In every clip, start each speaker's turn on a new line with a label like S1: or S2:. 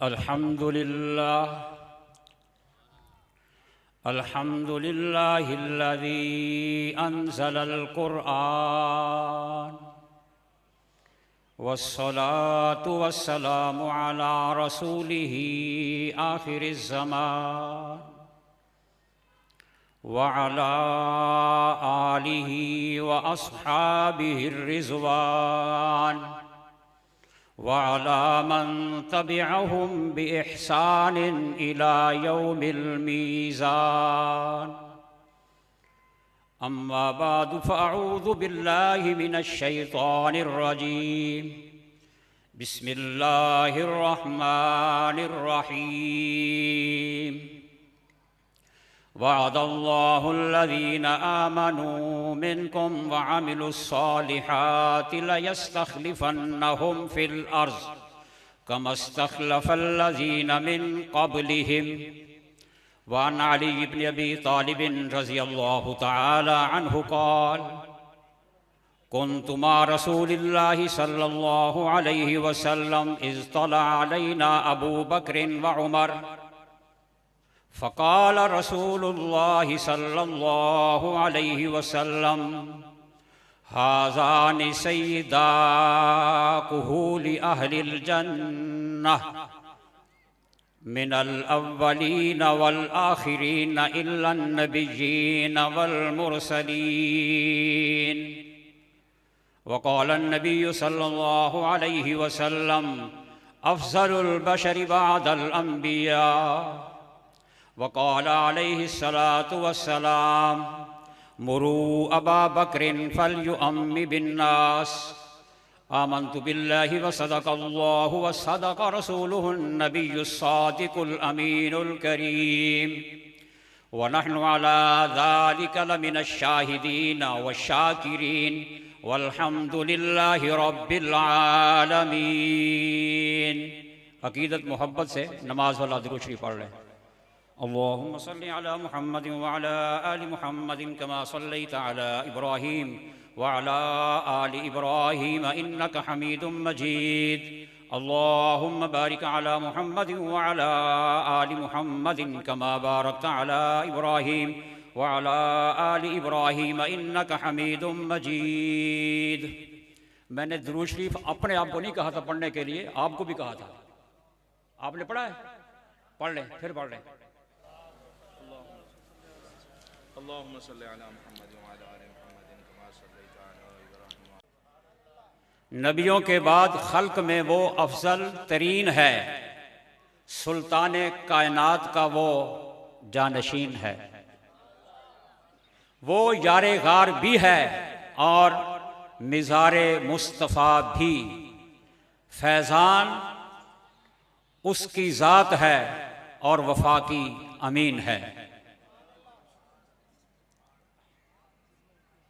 S1: अल्हम्दुलिल्लाहिल्लज़ी अंज़लल क़ुरआन वस्सलातु वस्सलामु अला रसूलिही आखिरिज़ ज़मान व अला आलिही व अस्हाबिहिर रिज़वान व अला मन तबिअहुम बिइहसानिन इला यौमिल मीज़ान। अम्मा बादु फ़अऊज़ु बिल्लाहि मिनश शैतानिर रजीम। बिस्मिल्लाहिर रहमानिर रहीम। वअदल्लाहुल्लज़ीना आमनू मिनकुम वअमिलुस्सालिहाति लयस्तख़लिफ़न्नहुम फ़िल अर्ज़ कमस्तख़लफ़ल्लज़ीना मिन क़ब्लिहिम। वअन अली इब्न अबी तालिब रज़ियल्लाहु तआला अन्हु क़ाल कुन्तु मा रसूलिल्लाहि सल्लल्लाहु अलैहि वसल्लम इज़ तला अलैना अबू बक्रिन व उमर फ़क़ाल रसूलुल्लाहि सल्लल्लाहु अलैहि वसल्लम हाज़ानि सय्यिदा कुहूलि अहलिल जन्नह मिनल अव्वलीन वल आखिरीन इल्ला नबिय्यीन वल मुरसलीन। वक़ाल नबिय्यु सल्लल्लाहु अलैहि वसल्लम अफ़ज़लुल बशरि बअदल अंबिया। वक़ाल अलैहिस्सलातु वस्सलाम मुरू अबा बक्रिन फ़लयुअम्मि बिन्नास। आमन्तु बिल्लाहि व सदक़ल्लाहु व सदक़ रसूलुहुन नबियुस सादिकुल अमीनुल करीम व नहनु अला ज़ालिका लमिनश शाहिदीन व शाकिरीन वल्हम्दुलिल्लाहि रब्बिल आलमीन। अक़ीदत मोहब्बत से नमाज वाला दुरूद शरीफ पढ़ लें। अल्लाहुम्मा सल्लि अला मुहम्मदिन व अला आलि मुहम्मदिन कमा सल्लैता अला इब्राहीम व अला आलि इब्राहीम इन्नका हमीदुम मजीद। अल्लाहुम्मा बारिक अला मुहम्मदिन व अला आलि मुहम्मदिन कमा बारकता अला इब्राहीम व अला आलि इब्राहीम इन्नका हमीदुम मजीद। मैंने दुरूद शरीफ अपने आप को नहीं कहा था पढ़ने के लिए, आपको भी कहा था। आपने पढ़ा है? पढ़ लें, फिर पढ़ लें। अल्लाहुम्मा सल्लि अला मुहम्मद व अला आलि मुहम्मद कमा सल्लैता अला इब्राहीम। नबियों के बाद खल्क में वो अफजल तरीन है, सुल्तान कायनात का वो जानशीन है। वो यारे गार भी है और मिज़ारे मुस्तफ़ा भी। फैज़ान उसकी ज़ात है और वफ़ा की अमीन है।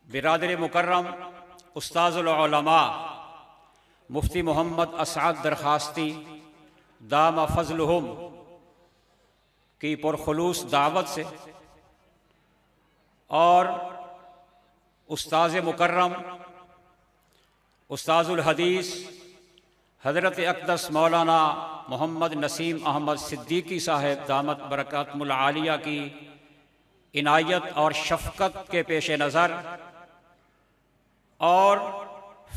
S1: बिरादर मुकर्रम उस्ताज़ुल उलमा मुफ्ती मोहम्मद असअद दरखास्ती दाम फज़लुहुम की पुरखुलूस दावत से और उस्ताज़ मुकर्रम उस्ताज़ुल हदीस हज़रत अक़दस मौलाना मोहम्मद नसीम अहमद सिद्दीकी साहब दामत बरकातुल आलिया की इनायत और शफ़क़त के पेश नज़र और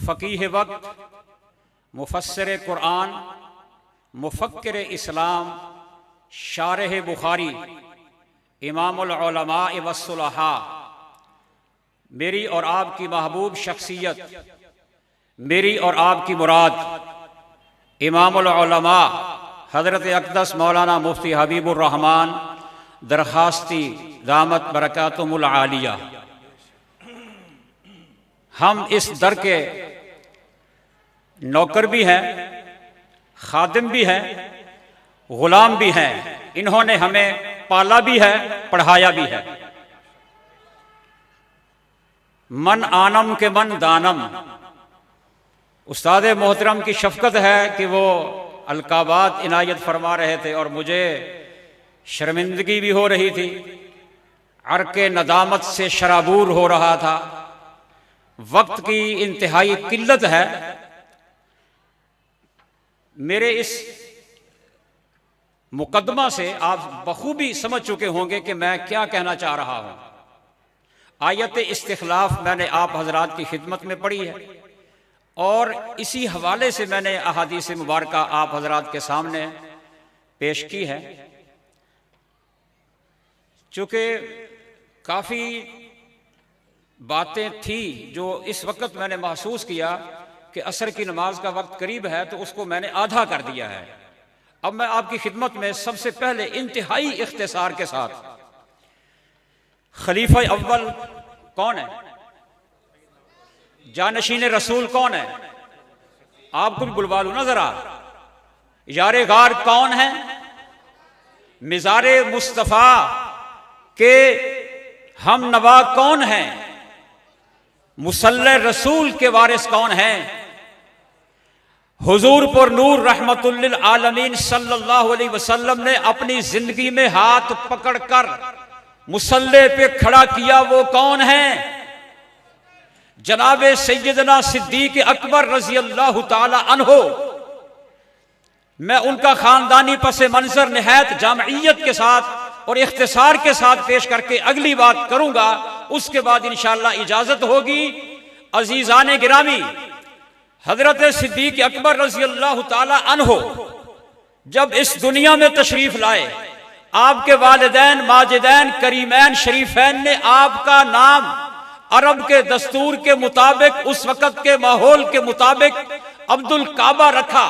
S1: फ़क़ीह वक्त मुफ़स्सिर क़ुरआन मुफ़क्किर इस्लाम शारह बुखारी इमामुल उलमा वस्सुलहा मेरी और आपकी महबूब शख्सियत, मेरी और आपकी मुराद इमामुल उलमा हज़रत अक़दस मौलाना मुफ्ती हबीबुर रहमान दरखास्ती दामत बरकातुल आलिया। हम इस दर के नौकर भी हैं, खादिम भी हैं, गुलाम भी हैं। इन्होंने हमें पाला भी है, पढ़ाया भी है। मन आनम के मन दानम। उस्ताद मोहतरम की शफ़क़त है कि वो अलकाबात इनायत फरमा रहे थे और मुझे शर्मिंदगी भी हो रही थी, अर्के नदामत से शराबूर हो रहा था। वक्त की इंतहाई किल्लत है। मेरे इस मुकदमा से आप बखूबी समझ चुके होंगे कि मैं क्या कहना चाह रहा हूं। आयत इस्तिखलाफ मैंने आप हजरात की खिदमत में पढ़ी है और इसी हवाले से मैंने अहादीस मुबारका आप हजरात के सामने पेश की है। चूँकि काफ़ी बातें थी जो इस वक्त मैंने महसूस किया कि असर की नमाज का वक्त करीब है, तो उसको मैंने आधा कर दिया है। अब मैं आपकी खिदमत में सबसे पहले इंतहाई इख्तिसार के साथ खलीफा अव्वल कौन है, जानशीन रसूल कौन है, आपको भी बुलवा लूं ना जरा, यारे गार कौन है, मिजारे मुस्तफा के हम नवा कौन है, मुसल्ले रसूल के वारिस कौन है, हुजूर पर नूर रहमतुल्लिल आलमीन सल्लल्लाहु अलैहि वसल्लम ने अपनी जिंदगी में हाथ पकड़कर मुसल्ले पे खड़ा किया, वो कौन है, जनाबे सैयदना सिद्दीक अकबर रजी अल्लाह ताला अन्हो। मैं उनका खानदानी पसे मंजर निहायत जामइयत के साथ और इख्तिसार के साथ पेश करके अगली बात करूंगा, उसके बाद इंशाअल्लाह इजाजत होगी। अजीजान गिरामी, हजरत सिद्दीक अकबर रजी अल्लाह ताला अन्हो जब इस दुनिया में तशरीफ लाए, आपके वालिदैन माजिदैन करीमैन शरीफैन ने आपका नाम अरब के दस्तूर के मुताबिक, उस वक़्त के माहौल के मुताबिक अब्दुल काबा रखा।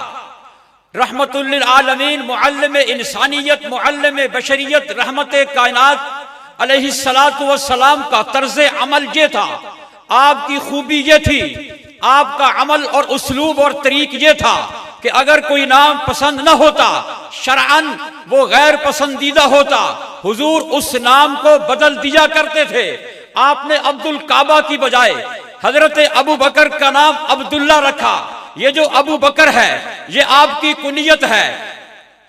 S1: रहमतुल्लिल आलमीन, मुअल्लिम इंसानियत, मुअल्लिम बशरियत, रहमत कायनात अलैहिस्सलातु वस्सलाम का तर्ज अमल ये था, आपकी खूबी ये थी, आपका अमल और उसलूब और तरीक ये था कि अगर कोई नाम पसंद न होता, शरअन वो गैर पसंदीदा होता, हुजूर उस नाम को बदल दिया करते थे। आपने अब्दुल काबा की बजाय हजरत अबू बकर का नाम अब्दुल्ला रखा। ये जो अबू बकर है ये आपकी कुनियत है।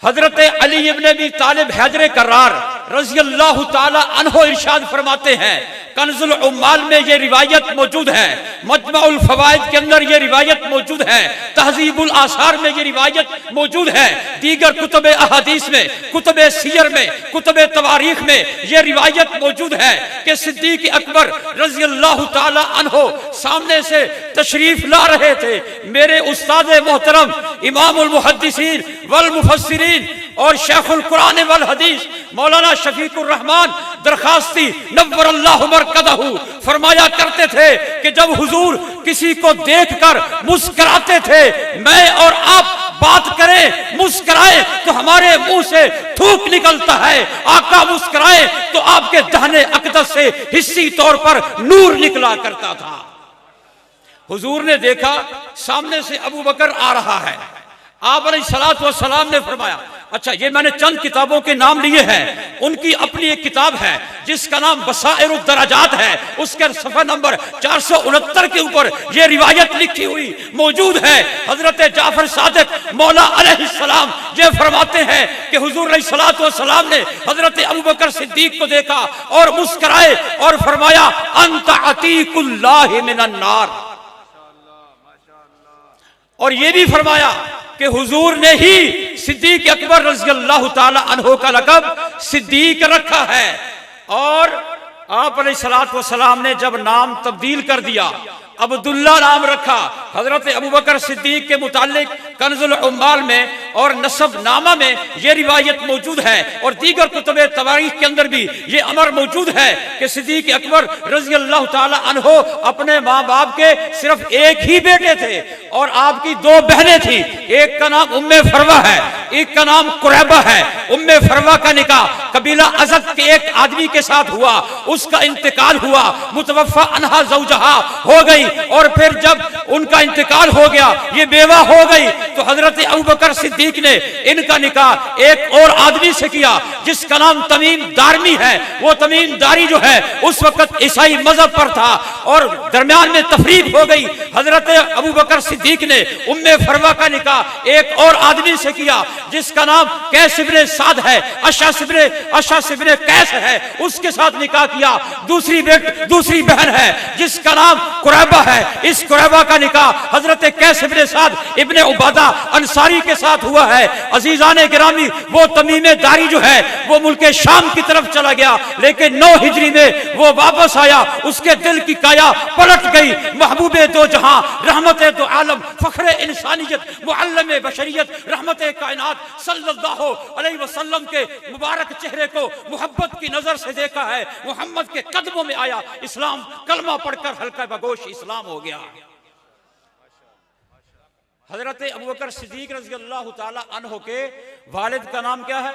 S1: हजरत अली इब्न अबी तालिब हैदर कर्रार रज़ी अल्लाह ताला अन्हो इरशाद फरमाते हैं, कंजुल उम्माल में ये रिवायत मौजूद है, मजमाउल फवाइद के अंदर ये रिवायत मौजूद है, तहजीबुल आसार में ये रिवायत मौजूद है, दीगर कुतुब अहादीस में, कुतुब सीयर में, कुतुब तवारीख में ये रिवायत मौजूद है कि सिद्दीक अकबर रज़ी अल्लाह ताला अन्हो सामने से तशरीफ ला रहे थे। मेरे उस्ताद मोहतरम इमामुल मुहद्दिसीन वल मुफस्सिरीन और शेखुल कुरान वल हदीस मौलाना शफीकुर रहमान दरखास्ती नव्वरल्लाहु मरकदहू फरमाया करते थे कि जब हुजूर किसी को देखकर मुस्कुराते थे, मैं और आप बात करें मुस्कुराए तो हमारे मुंह से थूक निकलता है, आका मुस्कुराए तो आपके दाहिने अक़दस से हिस्सी तौर पर नूर निकला करता था। हुजूर ने देखा सामने से अबू बकर आ रहा है, आप अलैहिस्सलातु वस्सलाम ने फरमाया, अच्छा ये मैंने चंद किताबों के नाम लिए हैं, उनकी अपनी एक किताब है जिसका नाम बसाइरुद दराजात है, उसके सफ़ा नंबर 469 के ऊपर ये रिवायत लिखी हुई मौजूद है। हजरत जाफर सादिक मौला अलैहिस्सलाम ये फरमाते हैं कि हुजूर अलैहिस्सलातु वस्सलाम ने हजरत अबू बकर सिद्दीक को देखा और मुस्कुराए और फरमाया, अंत अतीकुल्लाहि मिनन नार। और ये भी फरमाया कि हुजूर ने ही सिद्दीक अकबर रज़ी अल्लाह ताला अन्हो का लक़ब सिद्दीक रखा है। और आप अलैहिस्सलातु वस्सलाम ने जब नाम तब्दील कर दिया, अब्दुल्ला नाम रखा, हजरत अबू बकर सिद्दीक के मुतालिक कंजुल उम्माल में और नसब नामा में ये रिवायत मौजूद है और दीगर कुतुब तवारीख के अंदर भी ये अमर मौजूद है कि सिद्दीक अकबर रज़ी अल्लाह ताला अन्हो अपने माँ बाप के सिर्फ एक ही बेटे थे और आपकी दो बहनें थी, एक का नाम उम्मे फरवा है, एक का नाम कुरैबा है। उम्मे फरवा का निकाह कबीला अज़द के एक आदमी के साथ हुआ, उसका इंतकाल हुआ, मुतवफ़्फ़ा अन्हा ज़ौजहा हो गई और फिर जब उनका इंतकाल हो गया, ये बेवा हो गई, तो हजरत अबू बकर सिद्दीक ने इनका निकाह एक और आदमी से किया जिसका नाम तमीम दारमी है। वो तमीम दारी जो है उस वक्त ईसाई मजहब पर था और दरमियान में तफरीक हो गई। हजरत अबू बकर सिद्दीक ने उम्मे फरवा का निकाह एक और आदमी से किया जिसका नाम कैस इब्ने साद है, अशअस इब्ने कैस है, उसके साथ निकाह किया। दूसरी बहन है जिसका नाम कुरैबा कुरैबा है। इस कुरैबा का निकाह हजरत कैस इब्ने साद इब्ने उबादा अंसारी के साथ हुआ है। अजीजाने गिरामी, वो तमीम दारी जो है वो मुल्क शाम की तरफ चला गया, लेकिन 9 हिजरी में वो वापस आया। उसके दिल की काया पलट गई। महबूबे दो जहां, रहमते दो आलम, फख्रे इंसानियत, मुअल्लिमे बशरियत, रहमते कायनात सल्लल्लाहु अलैहि वसल्लम के मुबारक चेहरे को मोहब्बत की नजर से देखा है। मोहम्मद के कदमों में आया इस्लाम, कलमा पढ़कर हल्का बगोश इस्लाम हो गया। हजरत अबू बकर सिद्दीक रज़ी अल्लाह ताला अन्हु के वालिद का नाम क्या है?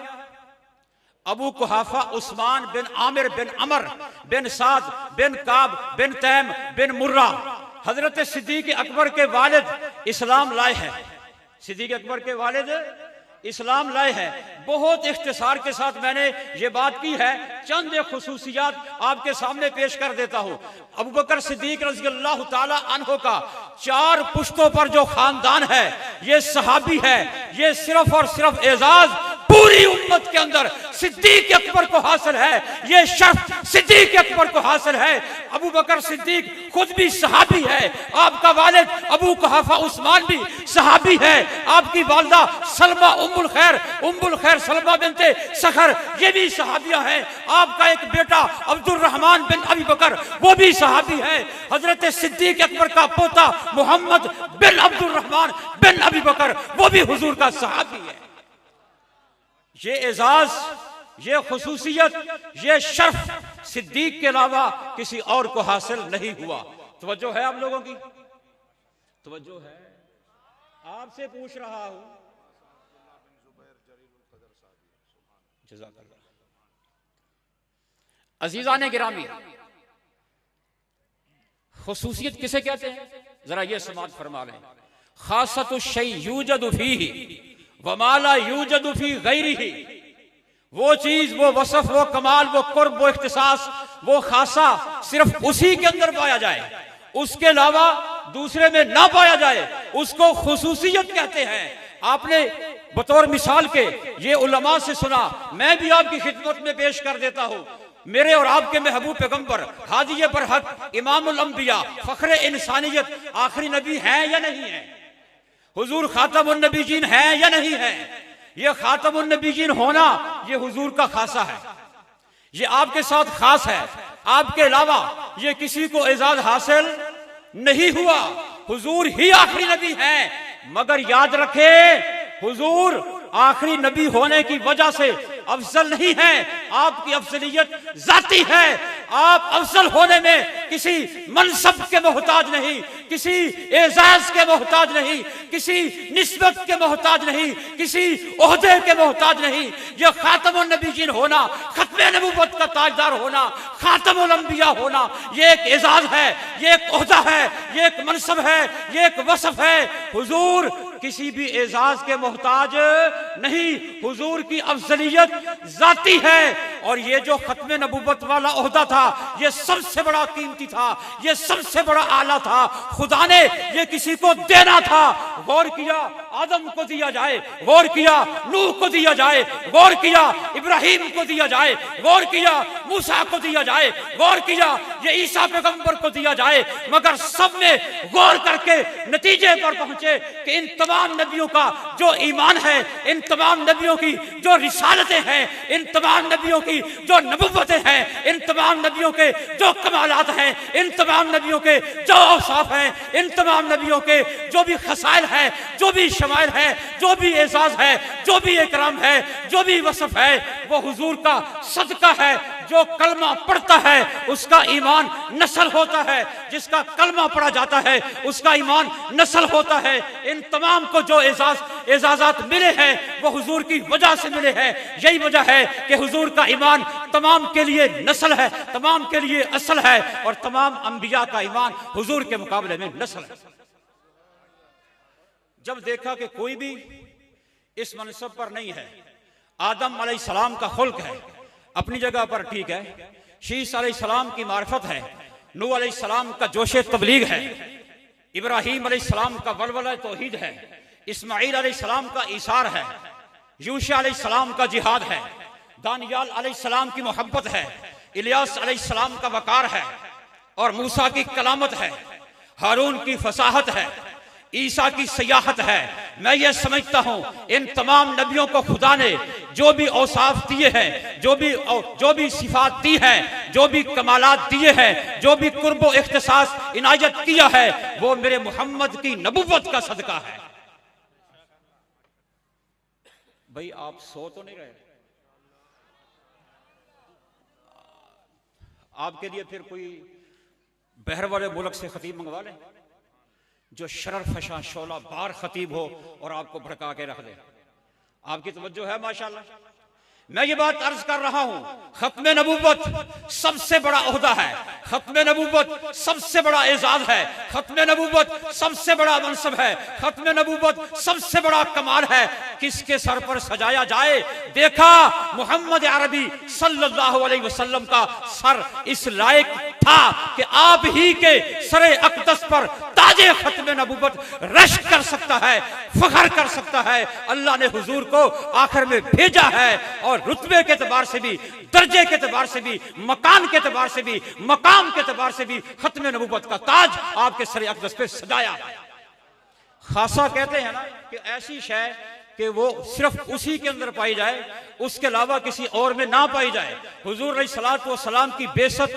S1: अबू कुहाफा उस्मान बिन आमिर बिन अमर बिन साद बिन काब बिन तैम बिन मुर्रा। हजरत सिद्दीक अकबर के वालिद इस्लाम लाए हैं। सिद्दीक अकबर के वालिद इस्लाम लाए हैं। बहुत इख्तिसार के साथ मैंने ये बात की है, चंद खुसूसियात आपके सामने पेश कर देता हूं। अबू बकर सिद्दीक रज़ी अल्लाह ताला अन्हु का 4 पुश्तों पर जो खानदान है, ये सहाबी है। ये सिर्फ और सिर्फ एजाज पूरी उम्मत के अंदर सिद्दीक अकबर को हासिल है। ये शर्फ सिद्दीक अकबर को हासिल है। अबू बकर सिद्दीक खुद भी सहाबी है। आपका वालिद अबू कुहाफा उस्मान भी सहाबी है। आपकी वालिदा सलमा उम्मुल खैर सलमा बिनते सखर, ये भी सहाबिया है। आपका एक बेटा अब्दुल रहमान बिन अबी बकर, वो भी सहाबी है। हजरत सिद्दीक अकबर का पोता मोहम्मद बिन अब्दुल रहमान बिन अबी बकर, वो भी हुजूर का सहाबी है। ये एजाज, ये खुसूसियत, ये शर्फ सिद्दीक के अलावा किसी और को हासिल नहीं हुआ। तवज्जो है आप लोगों की? तवज्जो है? आपसे पूछ रहा हूं। जज़ाकल्लाह। अजीजाने गिरामी, खुसूसियत किसे कहते हैं? जरा ये समाअत फरमा लें। खासतु शै यूजदु फीही वमाला यूजदु फी गैरिही। वो चीज, वो वसफ, वो कमाल, वो कुर्ब, वो इख्तिसास, वो खासा सिर्फ उसी के अंदर पाया जाए, उसके अलावा दूसरे में ना पाया जाए, उसको खुसूसियत कहते हैं। आपने बतौर मिसाल के ये उलमा से सुना, मैं भी आपकी खिदमत में पेश कर देता हूं। मेरे और आपके महबूब पैगंबर हादी बरहक इमामुल अंबिया फख्रे इंसानियत आखिरी नबी हैं या नहीं है? हुजूर खातमुन नबीजीन है या नहीं है? ये खातमुन नबीजीन होना ये हुजूर का खासा है, ये आपके साथ खास है। आपके अलावा ये किसी को एजाज हासिल नहीं हुआ। हुजूर ही आखिरी नबी हैं। मगर याद रखे, हुजूर आखिरी नबी होने की वजह से अफजल नहीं है। आपकी अफजलियत जाती है। आप अफजल होने में किसी मनसब के मोहताज नहीं, किसी एजाज के मोहताज नहीं, किसी निस्बत के मोहताज नहीं, किसी ओहदे के मोहताज नहीं। ये खातमुन नबीयीन होना, खत्मे नबूवत का ताजदार होना, खातमुल अंबिया होना, ये एक एजाज है, ये एक ओहदा है, ये एक मनसब है, ये एक वसफ है। हुजूर किसी भी एजाज के मोहताज नहीं। हुजूर की अफजलियत जाती है। और ये जो खत्मे नबूवत वाला ओहदा था, ये सबसे बड़ा कीमती था, ये सबसे बड़ा आला था। खुदा ने ये किसी को देना था। गौर किया, आदम को दिया जाए, गौर किया नूह को दिया जाए, गौर किया इब्राहिम को दिया जाए, गौर किया मूसा को दिया जाए, गौर किया ये ईसा पैगंबर को दिया जाए। मगर सब में गौर करके नतीजे पर पहुंचे कि इन तमाम नबियों का जो ईमान है, इन तमाम नबियों की जो रिसालतें हैं, इन तमाम नबियों की जो नबुव्वतें हैं, इन तमाम नबियों के जो कमालात हैं, इन तमाम नबियों के जो औसाफ हैं, इन तमाम नबियों के जो भी खसाइल है, जो भी शमाइल है, जो भी एजाज है, जो भी इकराम है, जो भी वसफ है, वो हुजूर का सदका है। जो कलमा पढ़ता है उसका ईमान नस्ल होता है, जिसका कलमा पढ़ा जाता है उसका ईमान नस्ल होता है। इन तमाम को जो एजाजात मिले हैं वो हुजूर की वजह से मिले हैं। यही वजह है कि हुजूर का ईमान तमाम के लिए नस्ल है, तमाम के लिए असल है, और तमाम अंबिया का ईमान हुजूर के मुकाबले में नस्ल है। जब देखा कि कोई भी इस मनसब पर नहीं है, आदम अलैहिस्सलाम का खुल्क है, अपनी जगह पर ठीक है, शीस अलैहिस्सलाम की मार्फत है, नूह अलैहिस्सलाम का जोशे तबलीग है, इब्राहीम अलैहिस्सलाम का वलवला तौहीद है, इस्माईल अलैहिस्सलाम का ईसार है, यूशा अलैहिस्सलाम का जिहाद है, दानियाल अलैहिस्सलाम की मोहब्बत है, इलियास अलैहिस्सलाम का वकार है, और मूसा की कलामत है। हारून की फसाहत है, ईसा की सियाहत है। मैं ये समझता हूं इन तमाम नबियों को खुदा ने जो भी औसाफ दिए हैं, जो भी सिफात दी हैं, जो भी कमालात दिए हैं, जो भी कुर्बो इख्तिसास इनायत किया है, वो मेरे मोहम्मद की नबुव्वत का सदका है। भाई आप सो तो नहीं रहे? आपके लिए फिर कोई बहर वाले मुल्क से खतीब मंगवा लें जो शरर फशा शोला बार खतीब हो और आपको भड़का के रख दे। आपकी तवज्जो है माशाल्लाह। मैं ये बात अर्ज कर रहा हूं, खत्म नबूवत सबसे बड़ा ओहदा है, खत्म नबूवत सबसे बड़ा एजाज है, खत्म नबूवत सबसे बड़ा मनसब है, खत्म नबूवत सबसे बड़ा कमाल है। किसके सर पर सजाया जाए? देखा मोहम्मद अरबी सल्लल्लाहु अलैहि वसल्लम का सर इस लायक था कि आप ही के सरे अक़दस पर ताजे खत्म नबूवत रश कर सकता है, फखर कर सकता है। अल्लाह ने हुजूर को आखिर में भेजा है और रुतबे के एतबार से भी, दर्जे के एतबार से भी, मकान के एतबार से भी, मकाम के एतबार से भी खत्म नबूवत का ताज आपके सरे अक़दस पे सजाया। खासा कहते हैं ना कि ऐसी शय कि वो सिर्फ उसी के अंदर पाई जाए, उसके अलावा किसी और में ना पाई जाए। हुजूर अलैहिस्सलातु वस्सलाम की बेसत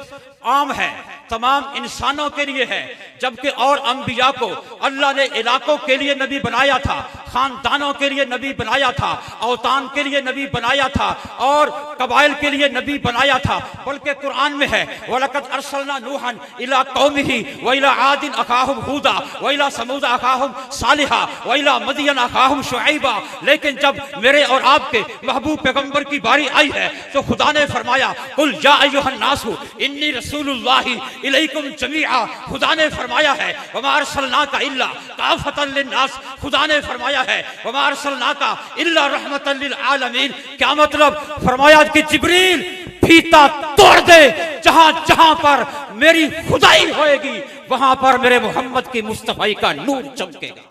S1: आम है, तमाम इंसानों के लिए है, जबकि और अंबिया को अल्लाह ने इलाकों के लिए नबी बनाया था, खानदानों के लिए नबी बनाया था, औतान के लिए नबी बनाया था और कबाइल के लिए नबी बनाया था। बल्कि कुरान में है वलक़द अर्सलना नूहन इला कौमिही व इला आदिन अखाहुम हूदा व इला समूद अखाहुम सालिहा व इला मदियन अखाहुम शुऐबा। लेकिन जब मेरे और आपके महबूब पैगंबर की बारी आई है तो खुदा ने फरमाया कुल या अय्युहन नासु इन्नी रसूलुल्लाहि इलैकुम जमीआ। खुदा ने फरमाया है वमा अरसलनाका इल्ला काफतन लिन्नास। खुदा ने फरमाया है वमा अरसलनाका इल्ला रहमतन लिल आलमीन। क्या मतलब? फरमाया कि जिब्रील फीता तोड़ दे, जहां जहां पर मेरी खुदाई होएगी वहां पर मेरे मोहम्मद की मुस्तफाई का नूर चमकेगा।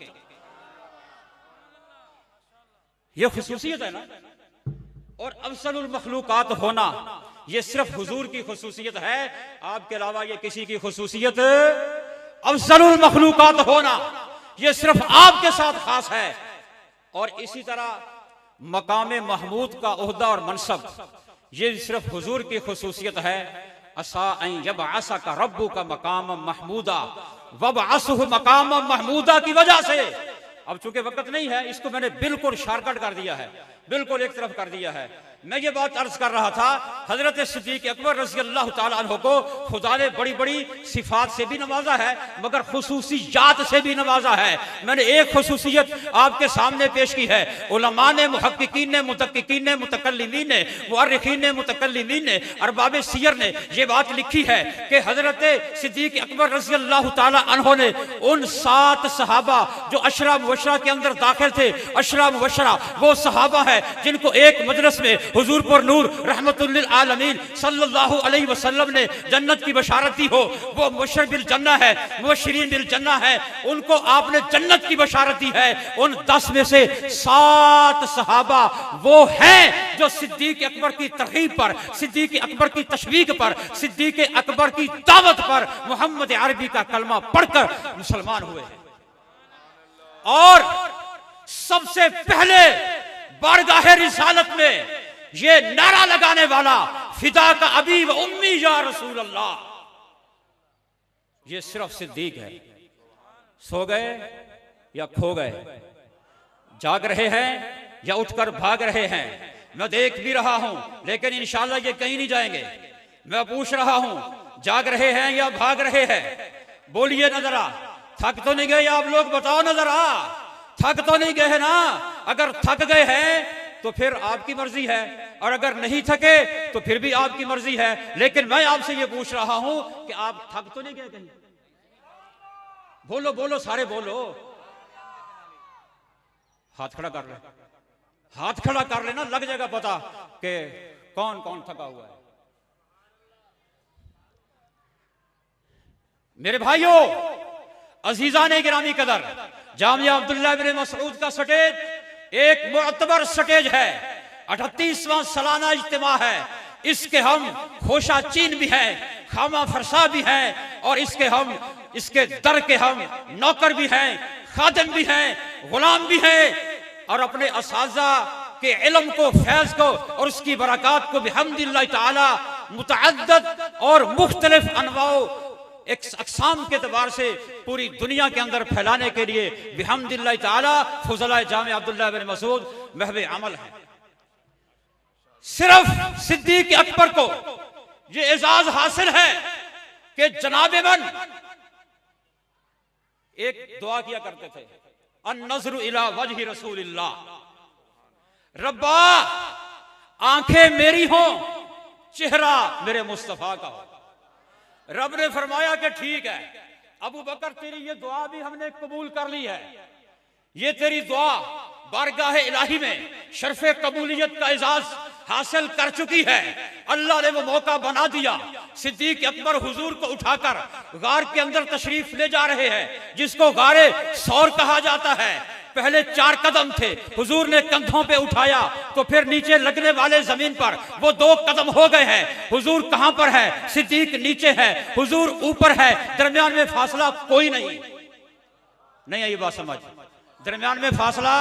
S1: ये खुसूसियत है ना। और अफसलुल मखलूकात होना ये सिर्फ हुजूर की खुसूसियत है, आपके अलावा ये किसी की खुसूसियत। अफसलुल मखलूकात होना ये सिर्फ आपके साथ खास है। और इसी तरह मकाम महमूद का ओहदा और मनसब ये सिर्फ हुजूर की खुसूसियत है। असा अन यबअसा का रब्बु का मकाम महमूदा वबअसहु मकाम महमूदा की वजह से। अब चूंकि वक्त नहीं है, इसको मैंने बिल्कुल शॉर्टकट कर दिया है, बिल्कुल एक तरफ कर दिया है। मैं ये बात अर्ज कर रहा था, हजरत सिद्दीक अकबर रज़ी अल्लाह ताला अन्हु को खुदा ने बड़ी बड़ी सिफात से भी नवाजा है, मगर खुसूसियात से भी नवाजा है। मैंने एक खुसूसियत आपके सामने पेश की है। उलमा ने, मुहक्किकीन ने, मुतक्किकीन ने, मुतकल्लिमीन ने, मुअर्रिखीन ने, मुतकल्लिमीन ने, अरबाब सियर ने ये बात लिखी है कि हजरत सिद्दीक अकबर रज़ी अल्लाह ताला अन्हु ने उन 7 सहाबा जो अशरा मुबशरा के अंदर दाखिल थे, अशरा मुबशरा वो सहाबा है जिनको एक मजलिस में हुजूर पर नूर रहमतुल लिल आलमीन सल्लल्लाहु अलैहि वसल्लम ने जन्नत की बशारत दी हो, वो मुबश्शिर बिल जन्नह है, मुबश्शिरीन बिल जन्नह है, उनको आपने जन्नत की बशारत दी है। उन 10 में से 7 सहाबा वो हैं जो सिद्दीक अकबर की तरहीब पर, सिद्दीक अकबर की तशवीक पर, सिद्दीक अकबर की दावत पर मोहम्मद अरबी का कलमा पढ़कर मुसलमान हुए। और सबसे पहले बारगाह रिसालत में ये नारा लगाने वाला फिदा का अबी व उम्मी या रसूल अल्लाह, ये सिर्फ सिद्दीक है। सो गए या खो गए, जाग रहे हैं या उठकर भाग रहे हैं, मैं देख भी रहा हूं, लेकिन इंशाअल्लाह ये कहीं नहीं जाएंगे। मैं पूछ रहा हूं, जाग रहे हैं या भाग रहे हैं? बोलिए ना जरा, थक तो नहीं गए आप लोग? बताओ ना जरा, थक तो नहीं गए ना? अगर थक गए हैं तो फिर आपकी मर्जी है, और अगर नहीं थके तो फिर भी आपकी मर्जी है। लेकिन मैं आपसे ये पूछ रहा हूं कि आप थक तो नहीं गए कहीं? बोलो बोलो, सारे बोलो। हाथ खड़ा कर ले, हाथ खड़ा कर लेना, लग जाएगा पता कि कौन कौन थका हुआ है। मेरे भाइयों, अजीजाने गिरामी कदर, जामिया अब्दुल्लाह बिन मसऊद का स्टेज एक मुअतबर स्टेज है, 38वां सालाना इज्तिमा है। इसके हम खोशा चीन भी हैं, खामा फरसा भी हैं, और इसके हम इसके दर के हम नौकर भी हैं, खादिम भी हैं, गुलाम भी हैं और अपने असाजा के इल्म को, फैज को और उसकी बरकत को बिहम्दिल्लाह ताला मुतअद्दिद और मुख्तलिफ अनवाओ एक अक़साम के एतबार से पूरी दुनिया के अंदर फैलाने के लिए बिहम्दिल्लाह ताला फुज़ला जामे अब्दुल्लाह बिन मसूद महब अमल है। सिर्फ सिद्दीक़ अकबर को ये एजाज हासिल है कि जनाबे मन एक दुआ किया करते थे, अन-नज़्रु इला वजहि रसूलिल्लाह, रब्बा आंखें मेरी हो, चेहरा मेरे मुस्तफा का हो। रब ने फरमाया कि ठीक है अबू बकर, तेरी ये दुआ भी हमने कबूल कर ली है। ये तेरी दुआ बारगाह इलाही में शर्फ़े कबूलियत का एजाज हासिल कर चुकी है। अल्लाह ने वो मौका बना दिया। सिद्दीक़ अकबर हुजूर को उठाकर गार के अंदर तशरीफ ले जा रहे हैं, जिसको गारे सौर कहा जाता है। पहले 4 कदम थे, हुजूर ने कंधों पे उठाया तो फिर नीचे लगने वाले जमीन पर वो 2 कदम हो गए हैं। हुजूर कहां पर है? सिद्दीक़ नीचे है, हुजूर ऊपर है, दरमियान में फासला कोई नहीं आई बात समझ? दरमियान में फासला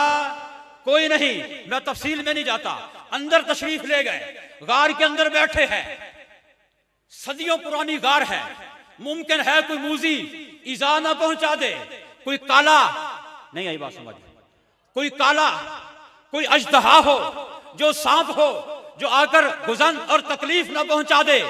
S1: कोई नहीं। मैं तफसील में नहीं जाता। अंदर तशरीफ ले गए, गार के अंदर बैठे हैं। सदियों पुरानी गार है, मुमकिन है कोई मूजी ईजा ना पहुंचा दे, कोई काला नहीं आई बात समझ, कोई काला, कोई अजदहा हो, जो सांप हो, जो आकर गुजन और तकलीफ ना पहुंचा दे।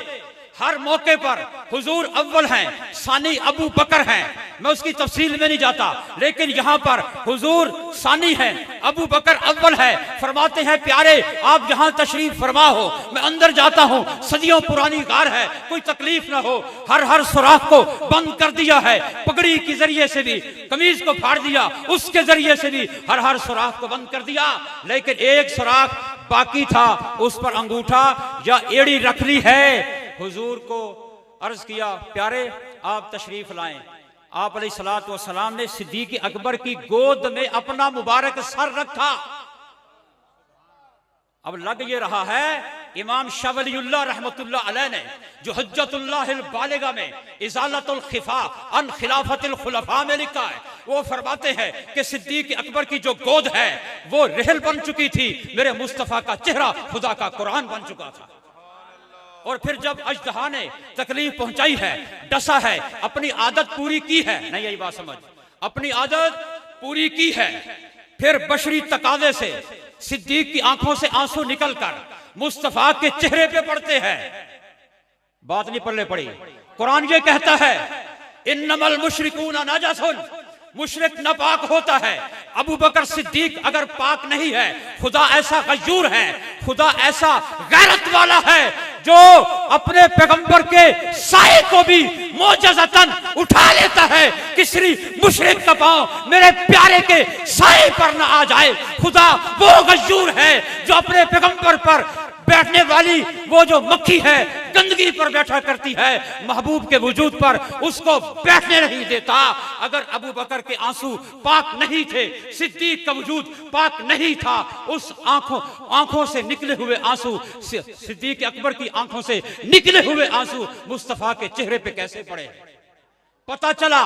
S1: हर मौके पर हुजूर अव्वल हैं, सानी अबू बकर हैं। मैं उसकी तफसील में नहीं जाता, लेकिन यहाँ पर हुजूर सानी हैं, अबू बकर अव्वल है। फरमाते हैं प्यारे आप जहाँ तशरीफ फरमा हो, मैं अंदर जाता हूँ। सदियों पुरानी गार है, कोई तकलीफ ना हो। हर सुराख को बंद कर दिया है, पगड़ी के जरिए से भी, कमीज को फाड़ दिया, उसके जरिए से भी हर सुराख को बंद कर दिया। लेकिन एक सुराख बाकी था, उस पर अंगूठा या एड़ी रख ली है। हुजूर को अर्ज किया प्यारे आप तशरीफ लाएं। आप अलैहिस्सलातु वस्सलाम ने सिद्दीक़ अकबर की गोद में अपना मुबारक सर रखा। अब लग ये रहा है इमाम शाह वलीउल्लाह रहमतुल्लाह अलैह ने जो हुज्जतुल्लाहिल बालिगा में इज़ालतुल खिफा अन खिलाफतिल खुलफा में लिखा है, वो फरमाते हैं कि सिद्दीक़ अकबर की जो गोद है वो रहल बन चुकी थी, मेरे मुस्तफ़ा का चेहरा खुदा का कुरान बन चुका था। और फिर जब अजदहा ने तकलीफ पहुंचाई है, डसा है, अपनी आदत पूरी की है, नहीं यही बात समझ, अपनी आदत पूरी की है। फिर बशरी तकाजे से सिद्दीक़ की आंखों से आंसू निकलकर मुस्तफा के चेहरे पे पड़ते हैं। बात नहीं पल्ले पड़ी। कुरान ये कहता है इन्नमल मुशरिकूना नजसुन, मुशरिक नापाक होता है। अबू बकर सिद्दीक अगर पाक नहीं है, खुदा ऐसा गयूर है, खुदा ऐसा गैरत वाला है जो अपने पैगंबर के साए को भी मोजज़तन उठा लेता है। किसी मुशरिक का पांव मेरे प्यारे के साए पर न आ जाए। खुदा वो गयूर है जो अपने पैगंबर पर बैठने वाली वो जो मक्खी है, गंदगी पर बैठा करती है, महबूब के वजूद पर उसको बैठने नहीं देता। अगर अबू बकर के आंसू पाक नहीं थे, सिद्दीक का वजूद पाक नहीं था, उस आंखों से निकले हुए आंसू, सिद्दीक अकबर की आंखों से निकले हुए आंसू मुस्तफा के चेहरे पे कैसे पड़े? पता चला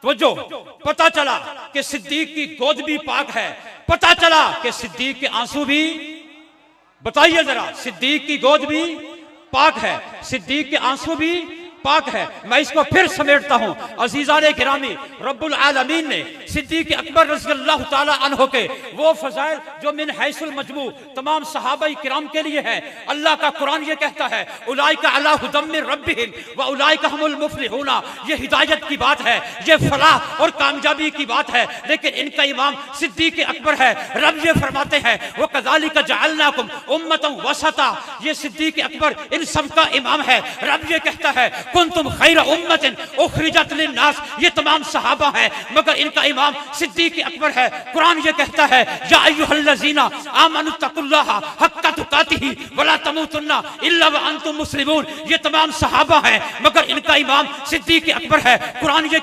S1: पता चला कि सिद्दीक की गोद भी पाक है, पता चला कि सिद्दीक के आंसू भी, बताइए जरा, सिद्दीक की गोद भी पाक है, सिद्दीक के आंसू भी पाक है। मैं इसको फिर समेटता हूं। अजीज़ाने गिरामी, रब्बुल आलमीन ने सिद्दीक अकबर रज़ियल्लाहु ताला अन्हु के वो फज़ाइल जो मिन हैसुल मजमू तमाम सहाबा किराम के लिए है। अल्लाह का कुरान ये कहता है उलाइका अला हुदम मिन रब्बिहिम व उलाइका हुमुल मुफ्लिहूना, ये हिदायत की बात है, ये फलाह और कामयाबी की बात है। लेकिन इनका इमाम सिद्दीक अकबर है। रब ये फरमाते हैं वो कज़ालिका जअलनाकुम उम्मतन वसता, ये सिद्दीक अकबर इन सब का इमाम है। रब ये कहता है कुंतुम खैर उम्मतिन उखरिजत लिन्नास, ये तमाम सहाबा हैं, मगर इनका इमाम सिद्दीक अकबर है। कुरान ये कहता है या अय्युहल्लज़ीना आमनुत्तकुल्लाह हक्का तुकातिही वला तमूतुन्ना इल्ला व अंतुम मुस्लिमून, ये तमाम सहाबा हैं, मगर इनका इमाम सिद्दीक अकबर है। कुरान ये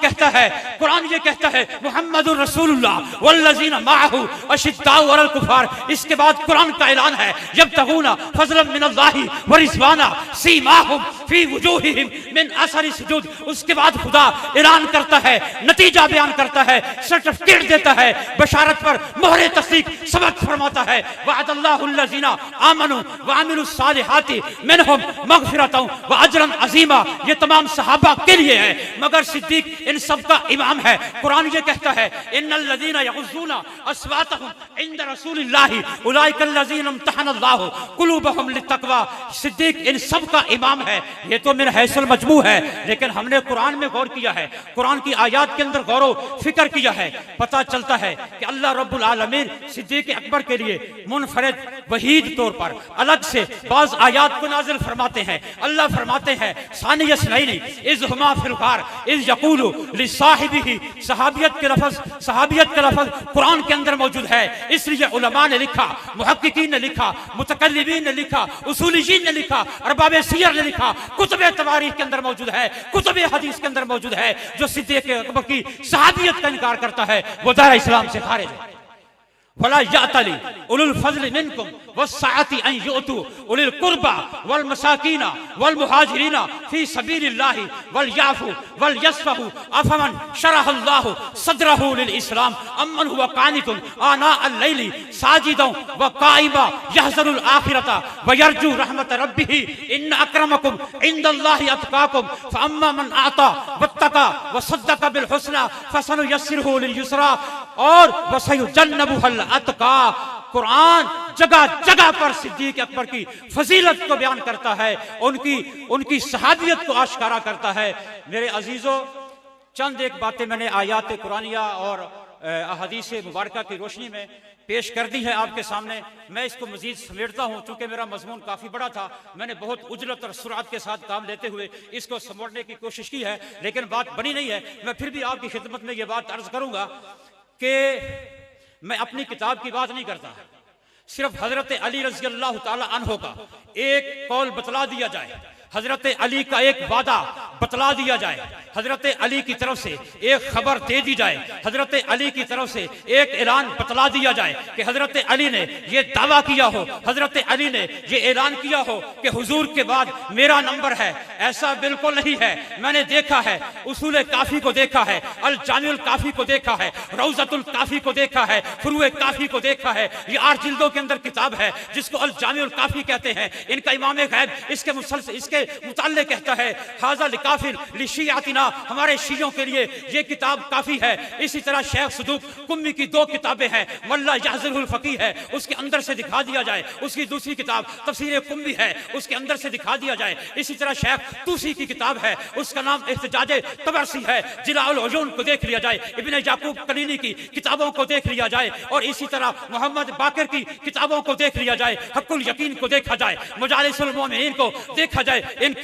S1: कहता है मुहम्मदुर रसूलुल्लाह वल्लज़ीना माअहू अशिद्दाउ अलल कुफार। इसके बाद कुरान का ऐलान है यब्तगूना फज़लन मिनल्लाहि व रिज़वाना सीमाहुम फी वुजूहिहिम मिन असरी सुजूद। उसके बाद खुदा ऐलान करता है, नतीजा बयान करता है, सर्टिफिकेट देता है, बशारत पर मोहरे तस्दीक सबक फरमाता है। वअदल्लाहुल्लज़ीना आमनू व अमिलुस सालिहाति मिनहुम मगफिरतन व अजरन अज़ीमा। ये तमाम सहाबा के लिए है, मगर सिद्दीक इन सब का इमाम है। कुरान ये कहता है, इन्नल लज़ीना यग़ुज़्ज़ूना अस्वातहुम इंद रसूलिल्लाहि उलाइकल्लज़ीना इम्तहनल्लाहु कुलूबहुम लित्तक़वा। सिद्दीक इन सब का इमाम है। ये तो मेरा हैसल मजमू है, लेकिन हमने कुरान में गौर किया है, कुरान की आयत के अंदर गौर फिक्र किया है। पता चलता है कि अल्लाह रब्बुल आलमीन सिद्दीक अकबर के लिए मुनफरिद वहीद तौर पर अलग से बाज़ आयत को नाज़िल फरमाते हैं। अल्लाह फरमाते हैं, सानियस नैनी इज़ हुमा फिल गार इज़ यक़ूलु लिसाहिबिही। सहाबियत के लफ्ज़ कुरान के अंदर मौजूद है, इसलिए उलमा ने लिखा, मुहक्किकीन ने लिखा, मुतकल्लिमीन ने लिखा, उसूलीयीन ने लिखा, अरबाब सियर ने लिखा, कुतुब तवारीख के अंदर मौजूद है, कुतुब हदीस के अंदर मौजूद है। जो सिद्दीक अकबर की सहाबियत का इनकार करता है वो दायरा इस्लाम से खारिज है। वला यातली उलुल फज़ल मिनकुम वस्सअति अन युतू उलिल कुर्बा वल मसाकीना वल मुहाजिरीना फी सबीलिल्लाहि वल याफू वल यस्फहू अफमन शरहल्लाहु सदरहु लिल इस्लाम अम्मन हुवा कानितुन आना अल-लैली साजिदन व काइमा यहज़रुल आखिरता व यरजू रहमत रब्बिही इन अक्रमकुम इंदल्लाहि अतकाकुम फअम्मा मन आता वत्तका व सद्दका बिल हुस्ना फसनुयस्सिरुहु लिल युसरा और वसयुजन्नबुहुल अतका। कुरान जगह जगह पर सिद्दीक अकबर की फजीलत को बयान करता है, उनकी सहाबियत को आश्कारा करता है। मेरे अजीजों, चंद एक बातें मैंने आयात कुरानिया और अहादीस मुबारका की रोशनी में पेश कर दी है आपके सामने। मैं इसको मजीद समेटता हूँ, चूंकि मेरा मजमून काफ़ी बड़ा था। मैंने बहुत उजलत और सुरात के साथ काम लेते हुए इसको समेटने की कोशिश की है, लेकिन बात बनी नहीं है। मैं फिर भी आपकी खिदमत में ये बात अर्ज करूँगा कि मैं अपनी किताब की बात नहीं करता, सिर्फ हजरत अली रज़ी अल्लाह ताला अन्हो का एक कौल बतला दिया जाए, हजरत अली का एक वादा बतला दिया जाए, हजरत अली की तरफ से एक खबर दे दी जाए, हजरत अली की तरफ से एक ऐलान बतला दिया जाए कि हजरत अली ने ये दावा किया हो, हजरत अली ने ये ऐलान किया हो कि हुजूर के बाद मेरा नंबर है। ऐसा बिल्कुल नहीं है। मैंने देखा है, उसूल काफी को देखा है, अल जामिउल काफी को देखा है, रौज़तुल काफी को देखा है, फुरूए काफी को देखा है। ये 8 जिल्दों के अंदर किताब है जिसको अल जामिउल काफी कहते हैं। इनका इमाम गैब इसके मुताल्लिक़ कहता है, हाज़ा लिकाफिल लिशियातिना, हमारे शियों के लिए ये किताब काफी है। इसी तरह शेख सदूक कुम्मी की 2 किताबें हैं, वल्ला यहज़ुल फ़क़ीह है, उसके अंदर से दिखा दिया जाए। उसकी दूसरी किताब तफसीर कुम्मी है, उसके अंदर से दिखा दिया जाए। इसी तरह शेख तूसी की किताब है, उसका नाम इख्तिजाज तबरसी है, जिलाउल उजून को देख लिया जाए, इब्ने याकूब कलीनी की किताबों को देख लिया जाए, और इसी तरह मोहम्मद बाकर की किताबों को देख लिया जाए, हक़्क़ुल यकीन को देखा जाए, मजालिसुल मोमिनीन को देखा जाए। इन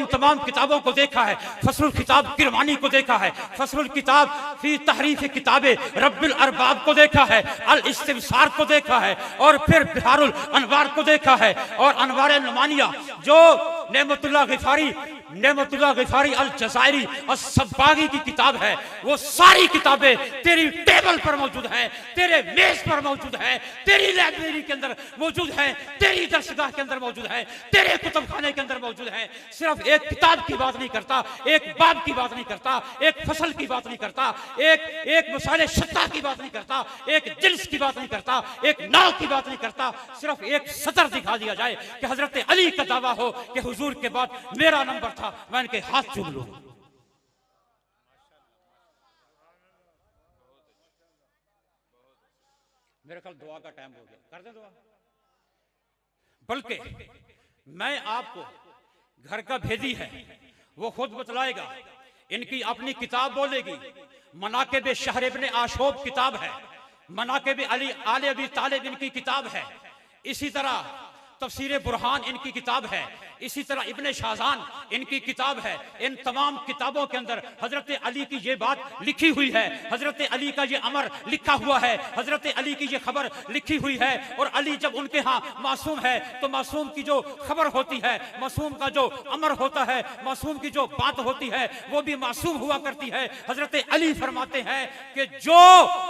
S1: तमाम किताबों को देखा है। फसलुल किताब किरमानी को देखा है, फसलुल किताब फी तहरीफ किताबे रब्बिल अरबाब को देखा है, अल इस्तिबसार को देखा है, और फिर बिहारुल अनवार को देखा है, और अनवार नुमानिया जो नेमतुल्लाह गिफारी अल जज़ायरी और सब्बागी की किताब है, वो सारी किताबें तेरी टेबल पर मौजूद हैं, तेरे मेज पर मौजूद हैं, तेरी लाइब्रेरी के अंदर मौजूद हैं, तेरी दरसगाह के अंदर मौजूद हैं, तेरे कुतुबखाने के अंदर मौजूद हैं। सिर्फ एक किताब की बात नहीं करता, एक बाब की बात नहीं करता, एक फसल की बात नहीं करता, एक मसाले शत्ता की बात नहीं करता, एक जिन्स की बात नहीं करता, एक नाव की बात नहीं करता। सिर्फ एक सतर दिखा दिया जाए कि हजरत अली का दावा हो कि हुजूर के बाद मेरा नंबर, मैं इनके हाथ चूम लूं। मेरे ख्याल दुआ का टाइम हो गया, कर दे दुआ। बल्कि मैं आपको घर का भेदी है, वो खुद बतलाएगा। इनकी अपनी किताब बोलेगी, मनाक़िब शहर इब्ने आशूब किताब है, मनाक़िब अली आले अबी तालिब इनकी किताब है, इसी तरह तफसीर बुरहान इनकी किताब है, इसी तरह इब्ने शाहजान इनकी किताब है। इन तमाम किताबों के अंदर हजरत अली की ये बात लिखी हुई है, हजरत अली का ये अमर लिखा हुआ है, हजरत अली की ये खबर लिखी हुई है। और अली जब उनके यहाँ मासूम है तो मासूम की जो खबर होती है, मासूम का जो अमर होता है, मासूम की जो बात होती है, वो भी मासूम हुआ करती है। हजरत अली फरमाते हैं कि जो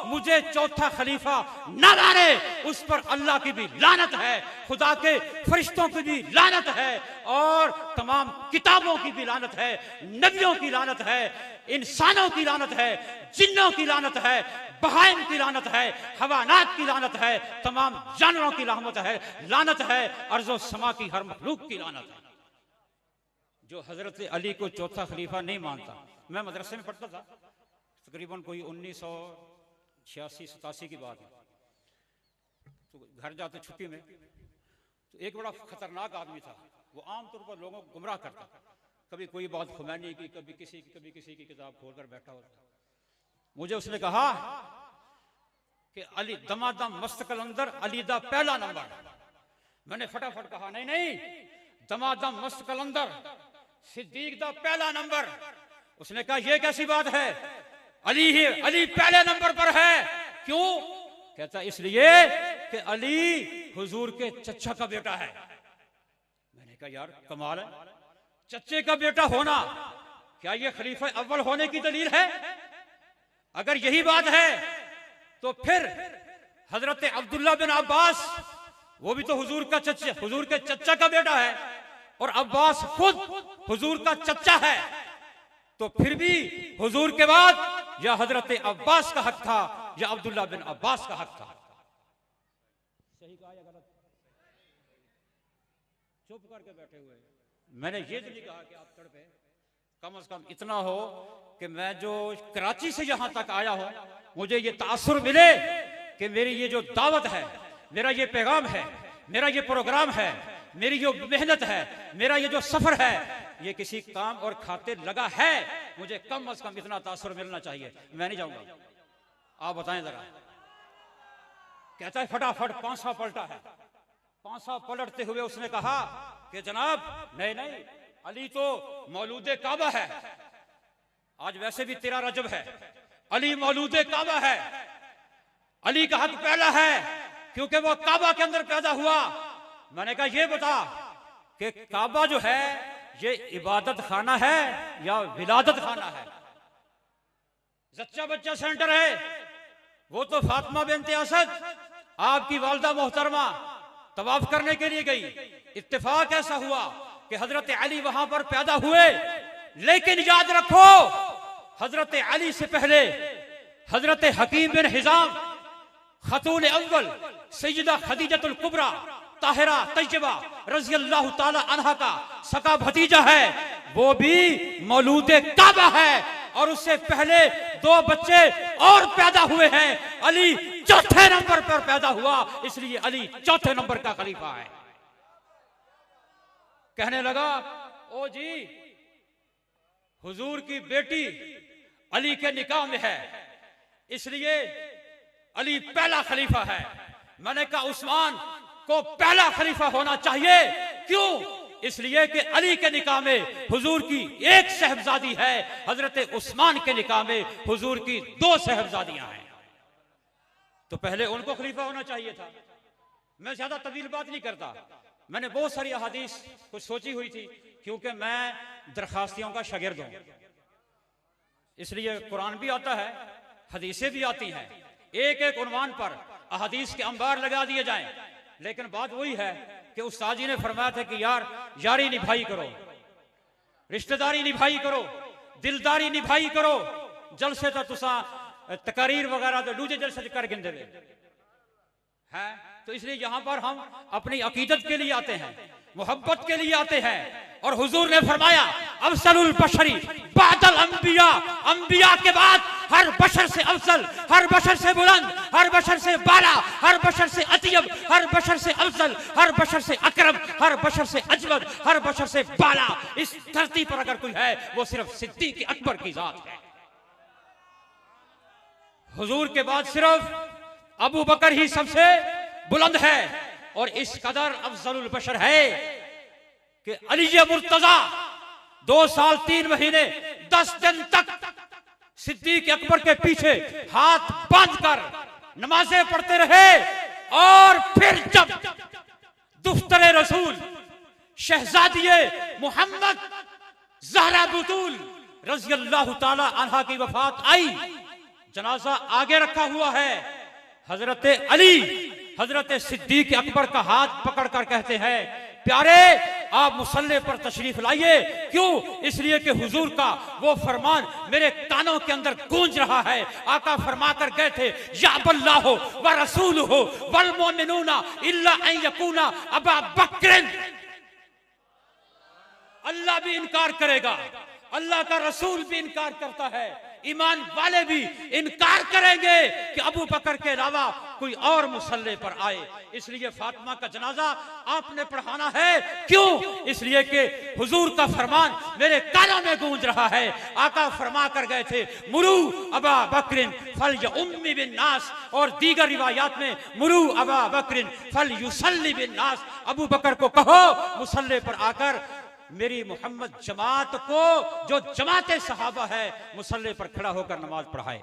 S1: मुझे चौथा खलीफा न माने उस पर अल्लाह की भी लानत है, खुदा के फरिश्तों की भी लानत है, और तमाम किताबों की भी लानत है, नबियों की लानत है, इंसानों की लानत है, जिन्नों की लानत है, बहाइम की लानत है, हवानात की लानत है, तमाम जानवरों की लानत है, अर्ज़ो समा की हर मखलूक की लानत है। जो हजरत अली को चौथा खलीफा नहीं मानता, मैं मदरसे में पढ़ता था, तकरीबन कोई 1986-87 की बात है, तो घर जाते छुट्टी में, तो एक बड़ा खतरनाक आदमी था, वो आमतौर पर लोगों को गुमराह करता, कभी कोई बात खुमैनी की, कभी किसी की किताब खोलकर बैठा होता। मुझे उसने कहा कि अली दमादम मस्तकल अंदर अली दा पहला नंबर। मैंने फटाफट कहा नहीं नहीं, दमादम मस्तकल अंदर सिद्दीक दा पहला नंबर। उसने कहा यह कैसी बात है, अली पहले नंबर पर है। क्यों? कहता इसलिए कि अली हुजूर के चचा का बेटा है। मैंने कहा यार कमाल है, चचे का बेटा होना क्या ये खलीफा अव्वल होने की दलील है? अगर यही बात है तो फिर हजरत अब्दुल्ला बिन अब्बास, वो भी तो हुजूर के चचा का बेटा है, और अब्बास खुद हुजूर का चचा है, तो फिर भी हुजूर के बाद या हजरत अब्बास का हक था या अब्दुल्ला बिन अब्बास का हक था। सही कहा या गलत? चुप करके बैठे हुए। मैंने ये तो नहीं कहा कि आप तड़पे, कम से कम इतना हो कि मैं जो कराची से यहां तक आया हूं, मुझे ये तासुर मिले कि मेरी ये जो दावत है, मेरा ये पैगाम है, मेरा ये प्रोग्राम है, मेरी जो मेहनत है, मेरा ये जो सफर है, ये किसी काम और खातिर लगा है। मुझे कम से कम इतना तासुर मिलना चाहिए। मैं नहीं जाऊंगा, आप बताएं जरा। कहता है फटाफट पांसा पलटा है। पांसा पलटते हुए उसने कहा कि जनाब नहीं नहीं, अली तो मौलूदे काबा है। आज वैसे भी 13 रजब है, अली मौलूदे काबा है। अली का हक पहला है क्योंकि वो काबा के अंदर पैदा हुआ। मैंने कहा ये बता कि काबा जो है ये इबादत खाना है या विलादत खाना है? जच्चा बच्चा सेंटर है। वो तो फातिमा बिनते असद आपकी वालदा मोहतरमा तवाफ करने के लिए गई। इत्तेफाक ऐसा हुआ कि हजरत अली वहां पर पैदा हुए, लेकिन याद रखो हजरत अली से पहले हजरत हकीम बिन हिजाम, खतून अव्वल सैयदा खदीजतुल कुबरा ताहिरा तैयबा रज़ी अल्लाह ताला अन्हा का सका भतीजा है, वो भी मौलूदे काबा है। और उससे पहले 2 बच्चे और पैदा हुए हैं। अली चौथे नंबर पर पैदा हुआ, इसलिए अली चौथे नंबर का खलीफा है। कहने लगा ओ जी हुजूर की बेटी अली के निकाह में है, इसलिए अली पहला खलीफा है। मैंने कहा उस्मान को पहला खलीफा होना चाहिए। क्यों? इसलिए कि अली के निकाह में हुजूर की एक साहबजादी है, हजरत उस्मान के निकाह में हुजूर की 2 साहबजादियां हैं, तो पहले उनको खलीफा होना चाहिए था। मैं ज्यादा तवील बात नहीं करता। मैंने बहुत सारी अहादीस कुछ सोची हुई थी, क्योंकि मैं दरखास्तियों का शागिर्द हूं, इसलिए कुरान भी आता है, हदीसें भी आती हैं। एक एक उन्वान पर अहादीस के अंबार लगा दिए जाएं। लेकिन बात वही है कि उस्ताद जी ने फरमाया था कि यार यारी निभाई करो, रिश्तेदारी निभाई करो, दिलदारी निभाई करो। जलसे तो तुसा तकारीर वगैरह तो दूजे जलसे कर गिनते हैं। तो इसलिए यहां पर हम अपनी अकीदत के लिए आते हैं, मोहब्बत के लिए आते हैं। और हुजूर ने फरमाया अफसलुल बशरी बादल अंबिया, अंबिया के बाद हर बशर से अफसल, हर बशर से बुलंद, हर बशर से बाला, हर बशर से अतियब, हर बशर से अफसल, हर बशर से अकरम, हर बशर से अजमल, हर बशर से बाला इस धरती पर अगर कोई है वो सिर्फ सिद्दीक अकबर की जात है। हुजूर के बाद सिर्फ अबू बकर ही सबसे बुलंद है। और इस कदर अफजलुल बशर है कि अली मुर्तजा 2 साल 3 महीने 10 दिन तक सिद्दीक अकबर के पीछे हाथ बांधकर नमाजें पढ़ते रहे। और फिर जब दुफ्तरे रसूल शहजादिये मोहम्मद ज़हरा बुतूल रज़ी अल्लाह ताला अन्हा की वफात आई, जनाजा आगे रखा हुआ है। हजरत अली हजरत सिद्दीक अकबर का हाथ पकड़कर कहते हैं प्यारे आप मुसल्ले पर तशरीफ लाइए। क्यों? इसलिए कि हुजूर का वो फरमान मेरे कानों के अंदर गूंज रहा है। आका फरमा कर गए थे, या बल्लाहु व रसूलुहु वल मोमिनूना इल्ला अन यकूना अबा बक्रिन। अल्लाह भी इनकार करेगा, अल्लाह का रसूल भी इनकार करता है, ईमान वाले भी इनकार करेंगे कि अबू बकर के अलावा कोई और मुसल्ले पर आए। इसलिए फातिमा का जनाजा आपने पढ़ाना है। क्यों? इसलिए कि हुजूर का फरमान मेरे कानों में गूंज रहा है। आका फरमा कर गए थे, मुरू अबा बकरिन फल युम्मी बिन नास, और दीगर रिवायात में मुरू अबा बकरिन फल युसल्ली बिन नास। अबू बकर को कहो मुसल्ले पर आकर मेरी मोहम्मद जमात को, जो जमात सहाबा है, मुसल्ले पर खड़ा होकर नमाज पढ़ाए।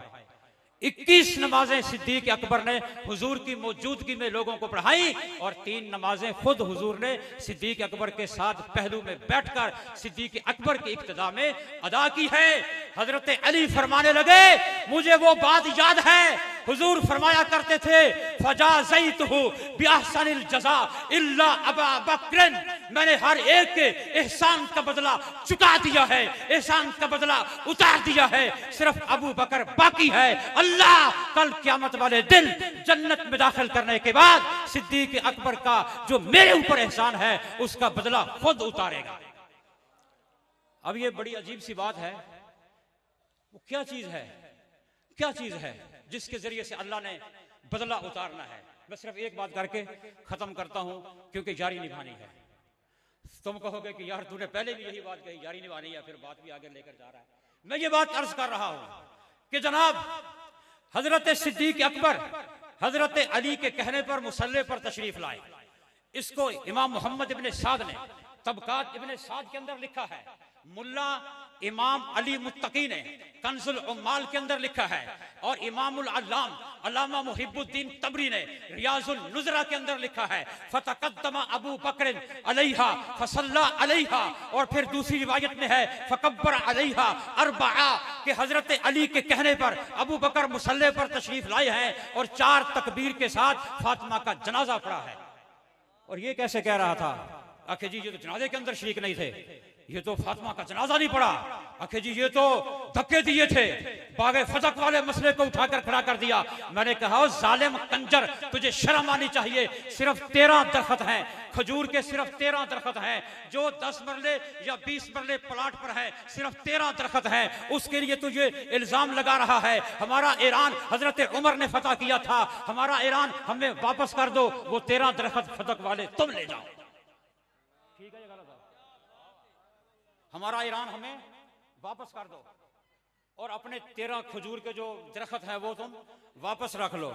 S1: 21 नमाजें सिद्दीक अकबर ने हुजूर की मौजूदगी में लोगों को पढ़ाई, और 3 नमाजें खुद हुजूर ने सिद्दीक अकबर के साथ पहलू में बैठकर सिद्दीक अकबर की इब्तिदा में अदा की है। हजरत अली फरमाने लगे, मुझे वो बात याद है, हुजूर फरमाया करते थे, फजाज़ैतहु बिअहसनिल जज़ा इल्ला अबा बकरन, मैंने हर एक के एहसान का बदला चुका दिया है, एहसान का बदला उतार दिया है, सिर्फ अबू बकर बाकी है। अल्लाह कल क़यामत वाले दिन जन्नत में दाखिल करने के बाद सिद्दीक अकबर का जो मेरे ऊपर एहसान है उसका बदला खुद उतारेगा। अब ये बड़ी अजीब सी बात है, वो क्या चीज है, क्या चीज है जिसके जरिए से अल्लाह ने बदला उतारना है। मैं सिर्फ एक बात करके खत्म करता हूं, क्योंकि जारी निभानी है। तुम कहोगे कि यार तूने पहले भी यही बात कही, जारी निभानी है, फिर बात भी आगे लेकर जा रहा है। मैं ये बात अर्ज कर रहा हूं कि जनाब हजरत सिद्दीक अकबर हजरत अली के कहने पर मुसल्ले पर तशरीफ लाए। इसको इमाम मोहम्मद इब्ने साद ने तबकात इब्ने साद के अंदर लिखा है, मुल्ला इमाम अली मुत्तकी ने कंजुल उम्माल के अंदर लिखा है, और इमामुल अल्लाम अल्लामा मुहिब्बुद्दीन तबरी ने रियाजुल नुज़रा के अंदर लिखा है, फतकद्दमा अबू बकर अलैहा फसल्ला अलैहा, और फिर दूसरी रिवायत में है फकब्बर अलैहा अरबआ, कि हजरत अली के कहने पर अबू बकर मुसल्ले पर तशरीफ लाए हैं और 4 तकबीर के साथ फातिमा का जनाजा पढ़ा है। और ये कैसे कह रहा था, आखिर जी ये तो जनाजे के अंदर शरीक नहीं थे, ये तो फातिमा का जनाजा नहीं पड़ा, आखिर जी ये तो धक्के दिए थे, बागे फजक वाले मसले को उठाकर खड़ा कर दिया। मैंने कहा जालिम कंजर, तुझे शर्म आनी चाहिए, सिर्फ 13 दरख्त हैं, खजूर के सिर्फ 13 दरख्त हैं, जो 10 मरले या 20 मरले प्लाट पर है, सिर्फ 13 दरख्त हैं, उसके लिए तुझे इल्जाम लगा रहा है। हमारा ईरान हजरत उमर ने फतह किया था, हमारा ईरान हमें वापस कर दो, वो 13 दरख्त फतक वाले तुम ले जाओ। ठीक है, ये गलत है, हमारा ईरान हमें वापस कर दो, और अपने 13 खजूर के जो दरख्त हैं वो तुम वापस रख लो।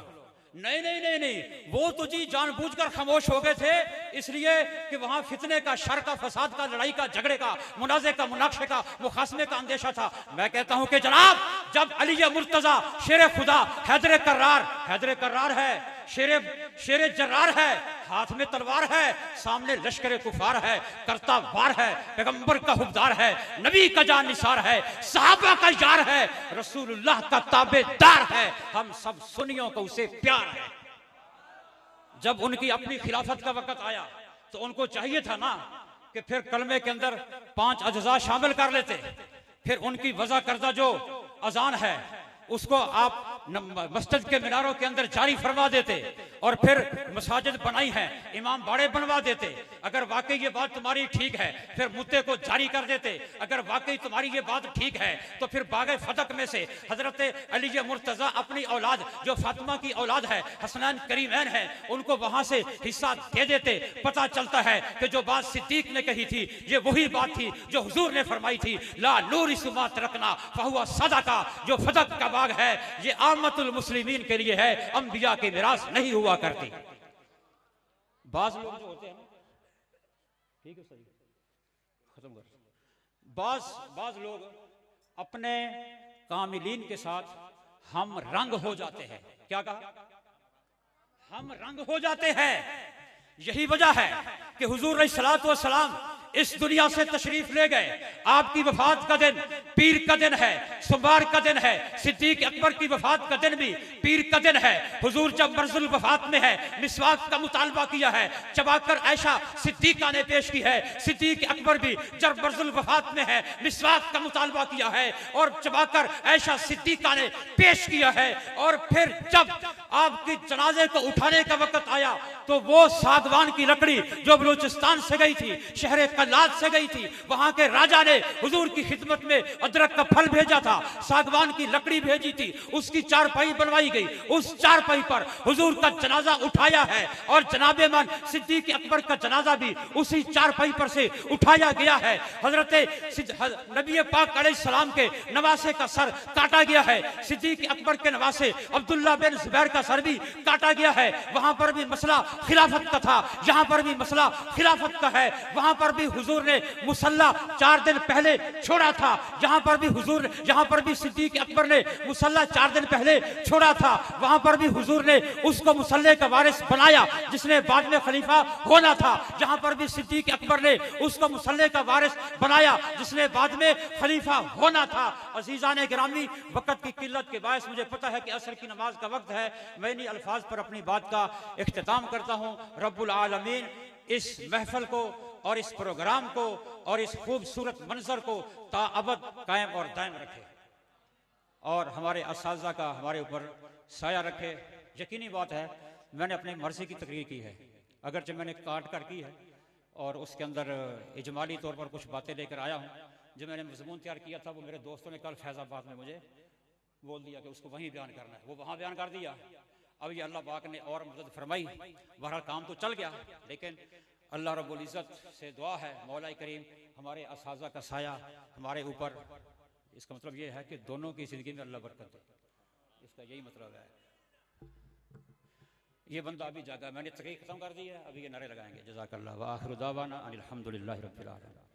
S1: नहीं नहीं नहीं नहीं, वो तो जी जानबूझकर खामोश हो गए थे, इसलिए कि वहां फितने का, शर का, फसाद का, लड़ाई का, झगड़े का, मुनाजे का, मुनाक्षे का, मुखासमे का अंदेशा था। मैं कहता हूं कि जनाब जब अली मुर्तजा शेर खुदा हैदर कर्रार है, शेर जर्रार है, हाथ में तलवार है, सामने लश्कर कुफार है, करता वार है, पैगंबर का हुबदार है, नबी का जान निसार है, सहाबा का यार है, रसूलुल्लाह का ताबेदार है, हम सब सुन्नियों को उसे प्यार है। जब उनकी अपनी खिलाफत का वक्त आया तो उनको चाहिए था ना कि फिर कलमे के अंदर 5 अज्जा शामिल कर लेते, फिर उनकी वज़ा करदा जो अजान है उसको आप मस्जिद के मीनारों के अंदर जारी फरमा देते, और फिर मसाजिद बनाई है, इमाम बाड़े बनवा देते। अगर वाकई ये बात तुम्हारी ठीक है फिर मुद्दे को जारी कर देते, अगर वाकई तुम्हारी ये बात ठीक है तो फिर बागे फतक में से हजरत अली मुर्तजा अपनी औलाद जो फातिमा की औलाद है, हसनैन करीमैन है, उनको वहां से हिस्सा दे देते। पता चलता है कि जो बात सिद्दीक ने कही थी ये वही बात थी जो हुजूर ने फरमाई थी, ला नूरिसु मा तरकना फहुवा सदका, जो फतक का बाग है ये आमतुल मुस्लिमीन के लिए है, अंबिया की मिरास नहीं हुआ करती। बाज लोग जो होते हैं ना, ठीक है सही खत्म कर, बाज लोग अपने कामिलीन के साथ हम रंग हो जाते हैं। क्या कहा? हम रंग हो जाते हैं। यही वजह है कि हुजूर अलैहिस्सलातु वस्सलाम इस दुनिया से तशरीफ ले गए। आपकी वफात का दिन पीर का दिन है, सोमवार का दिन है। सिद्दीक अकबर की वफात का दिन भी पीर का दिन है। हुजूर जब मर्जुल वफात में है, मिसवाक का मुतालबा किया है, चबाकर ऐशा सिद्दीका ने पेश की है। सिद्दीक अकबर भी जब मर्जुल वफात में है, मिसवाक का मुतालबा किया है और चबाकर ऐशा सिद्दीका ने पेश किया है। और फिर जब आपकी जनाजे को उठाने का वक्त आया तो वो सागवान की लकड़ी जो बलूचिस्तान से गई थी, शहर कल्लात से गई थी, वहां के राजा ने हुजूर की खिदमत में अदरक का फल भेजा था, सागवान की लकड़ी भेजी थी, उसकी चारपाई बनवाई गई। उस चारपाई पर हुजूर का जनाजा उठाया है और जनाबे मन सिद्दीक अकबर का जनाजा भी उसी चारपाई पर से उठाया गया है। हजरत नबी पाक अलैहिस्सलाम के नवासे का सर काटा गया है। सिद्दीक अकबर के नवासे अब्दुल्ला बिन जुबैर का सर भी काटा गया है। वहां पर भी मसला खिलाफत का था, यहां पर भी मसला खिलाफत का है। वहां पर भी हुजूर ने मुसल्ला 4 दिन पहले छोड़ा था, यहां पर भी हुजूर, यहां पर भी सिद्दीक अकबर ने मुसल्ला 4 दिन पहले छोड़ा था, वहां पर भी हुजूर ने उसको मुसल्ले का वारिस बनाया जिसने बाद में खलीफा होना था। जहां पर भी सिद्दीक अकबर ने उसको मुसल्ले का वारिस बनाया जिसने बाद में खलीफा होना था। अजीजान गिरामी, वक्त की किल्लत के बायस मुझे पता है कि असर की नमाज का वक्त है। मैं इन्हीं अल्फाज पर अपनी बात का इख्तिताम करता हूँ। रब्बुल आलमीन इस महफल को और इस प्रोग्राम को और इस खूबसूरत मंजर को ताअबद कायम और दायम रखे और हमारे असातिज़ा का हमारे ऊपर साया रखे। यकीनी बात है, मैंने अपनी मर्जी की तकरीर की है, अगरचे मैंने काट कर की है और उसके अंदर इजमाली तौर पर कुछ बातें लेकर आया हूँ। जो मैंने मज़मून तैयार किया था वो मेरे दोस्तों ने कल फैज़ाबाद में मुझे बोल दिया कि उसको वहीं बयान करना है, वो वहाँ बयान कर दिया। अब ये अल्लाह पाक ने और मदद फरमाई, बहरहाल काम तो चल गया, लेकिन अल्लाह रब्बुल इज़्ज़त से दुआ है मौला करीम हमारे असातिज़ा का साया हमारे ऊपर। इसका मतलब ये है कि दोनों की ज़िंदगी में अल्लाह बरकत दे, इसका यही मतलब है। ये बंदा अभी जागा, मैंने तकरीर ख़त्म कर दी है, अभी ये नारे लगाएंगे। जज़ाकल्लाह व आखिरु दावाना अनिल हम्दुलिल्लाहि रब्बिल आलमीन।